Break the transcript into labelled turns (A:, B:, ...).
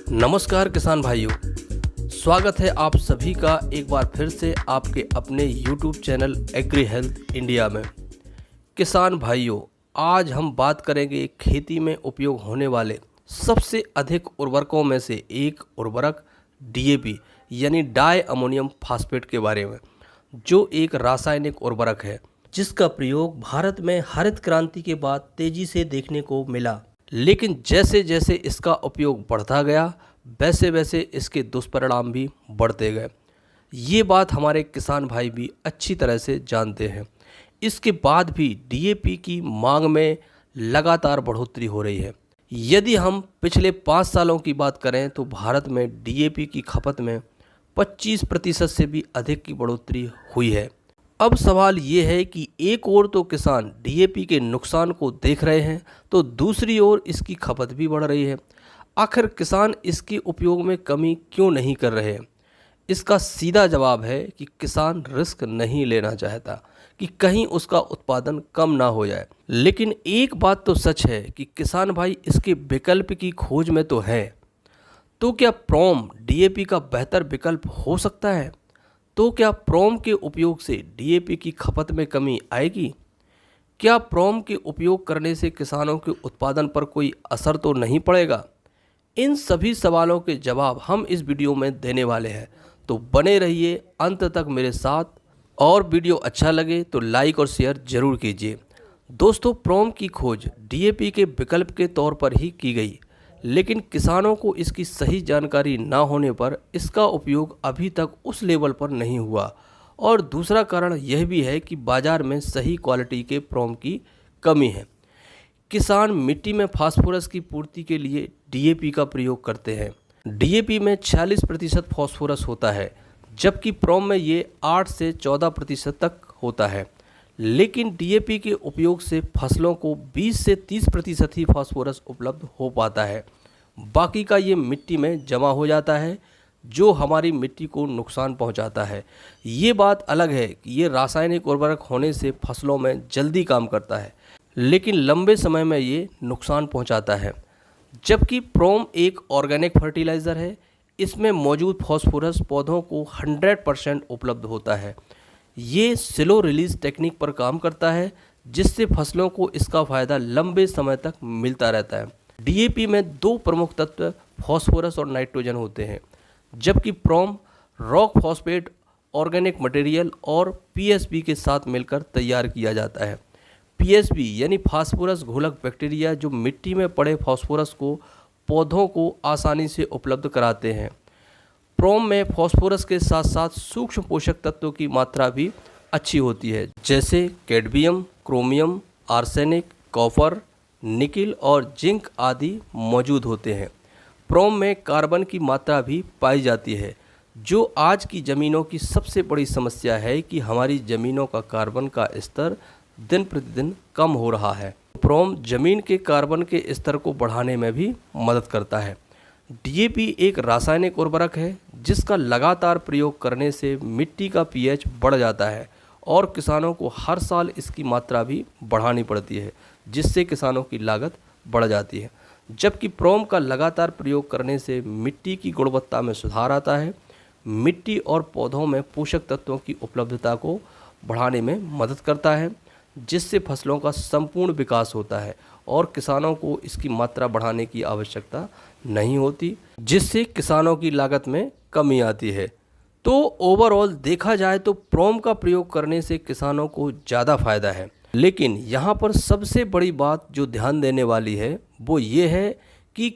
A: नमस्कार किसान भाइयों, स्वागत है आप सभी का एक बार फिर से आपके अपने YouTube channel agri health India में। किसान भाइयों, आज हम बात करेंगे खेती में उपयोग होने वाले सबसे अधिक उर्वरकों में से एक उर्वरक DAP यानी डाई अमोनियम फास्फेट के बारे में, जो एक रासायनिक उर्वरक है जिसका प्रयोग भारत में हरित क्रांति के बाद तेजी से देखने को मिला। लेकिन जैसे जैसे इसका उपयोग बढ़ता गया वैसे वैसे इसके दुष्परिणाम भी बढ़ते गए। ये बात हमारे किसान भाई भी अच्छी तरह से जानते हैं। इसके बाद भी DAP की मांग में लगातार बढ़ोतरी हो रही है। यदि हम पिछले 5 सालों की बात करें तो भारत में DAP की खपत में 25% से भी अधिक की बढ़ोतरी हुई है। अब सवाल ये है कि एक ओर तो किसान DAP के नुकसान को देख रहे हैं तो दूसरी ओर इसकी खपत भी बढ़ रही है। आखिर किसान इसके उपयोग में कमी क्यों नहीं कर रहे हैं? इसका सीधा जवाब है कि किसान रिस्क नहीं लेना चाहता कि कहीं उसका उत्पादन कम ना हो जाए। लेकिन एक बात तो सच है कि किसान भाई इसके विकल्प की खोज में तो है। तो क्या प्रोम DAP का बेहतर विकल्प हो सकता है? तो क्या प्रोम के उपयोग से DAP की खपत में कमी आएगी? क्या प्रोम के उपयोग करने से किसानों के उत्पादन पर कोई असर तो नहीं पड़ेगा? इन सभी सवालों के जवाब हम इस वीडियो में देने वाले हैं, तो बने रहिए अंत तक मेरे साथ। और वीडियो अच्छा लगे तो लाइक और शेयर जरूर कीजिए। दोस्तों, प्रोम की खोज DAP के विकल्प के तौर पर ही की गई, लेकिन किसानों को इसकी सही जानकारी ना होने पर इसका उपयोग अभी तक उस लेवल पर नहीं हुआ। और दूसरा कारण यह भी है कि बाज़ार में सही क्वालिटी के प्रोम की कमी है। किसान मिट्टी में फास्फोरस की पूर्ति के लिए DAP का प्रयोग करते हैं। DAP में 46% फास्फोरस होता है, जबकि प्रोम में ये 8 से 14% तक होता है। लेकिन DAP के उपयोग से फसलों को 20 से 30% ही फास्फोरस उपलब्ध हो पाता है। बाकी का ये मिट्टी में जमा हो जाता है, जो हमारी मिट्टी को नुकसान पहुंचाता है। ये बात अलग है कि ये रासायनिक उर्वरक होने से फसलों में जल्दी काम करता है, लेकिन लंबे समय में ये नुकसान पहुंचाता है। जबकि प्रोम एक ऑर्गेनिक फर्टिलाइज़र है, इसमें मौजूद फास्फोरस पौधों को 100% उपलब्ध होता है। ये स्लो रिलीज टेक्निक पर काम करता है, जिससे फसलों को इसका फ़ायदा लंबे समय तक मिलता रहता है। DAP में 2 प्रमुख तत्व फास्फोरस और नाइट्रोजन होते हैं, जबकि प्रोम रॉक फॉस्फेट ऑर्गेनिक मटेरियल और PSB के साथ मिलकर तैयार किया जाता है। PSB यानी फास्फोरस घोलक बैक्टीरिया, जो मिट्टी में पड़े फास्फोरस को पौधों को आसानी से उपलब्ध कराते हैं। प्रोम में फास्फोरस के साथ साथ सूक्ष्म पोषक तत्वों की मात्रा भी अच्छी होती है, जैसे cadmium, chromium, arsenic, copper, nickel और जिंक आदि मौजूद होते हैं। प्रोम में कार्बन की मात्रा भी पाई जाती है, जो आज की ज़मीनों की सबसे बड़ी समस्या है कि हमारी ज़मीनों का कार्बन का स्तर दिन प्रतिदिन कम हो रहा है। प्रोम ज़मीन के कार्बन के स्तर को बढ़ाने में भी मदद करता है। DAP एक रासायनिक उर्वरक है जिसका लगातार प्रयोग करने से मिट्टी का pH बढ़ जाता है और किसानों को हर साल इसकी मात्रा भी बढ़ानी पड़ती है, जिससे किसानों की लागत बढ़ जाती है। जबकि प्रोम का लगातार प्रयोग करने से मिट्टी की गुणवत्ता में सुधार आता है, मिट्टी और पौधों में पोषक तत्वों की उपलब्धता को बढ़ाने में मदद करता है, जिससे फसलों का संपूर्ण विकास होता है और किसानों को इसकी मात्रा बढ़ाने की आवश्यकता नहीं होती, जिससे किसानों की लागत में कमी आती है। तो ओवरऑल देखा जाए तो प्रोम का प्रयोग करने से किसानों को ज़्यादा फायदा है। लेकिन यहाँ पर सबसे बड़ी बात जो ध्यान देने वाली है वो ये है कि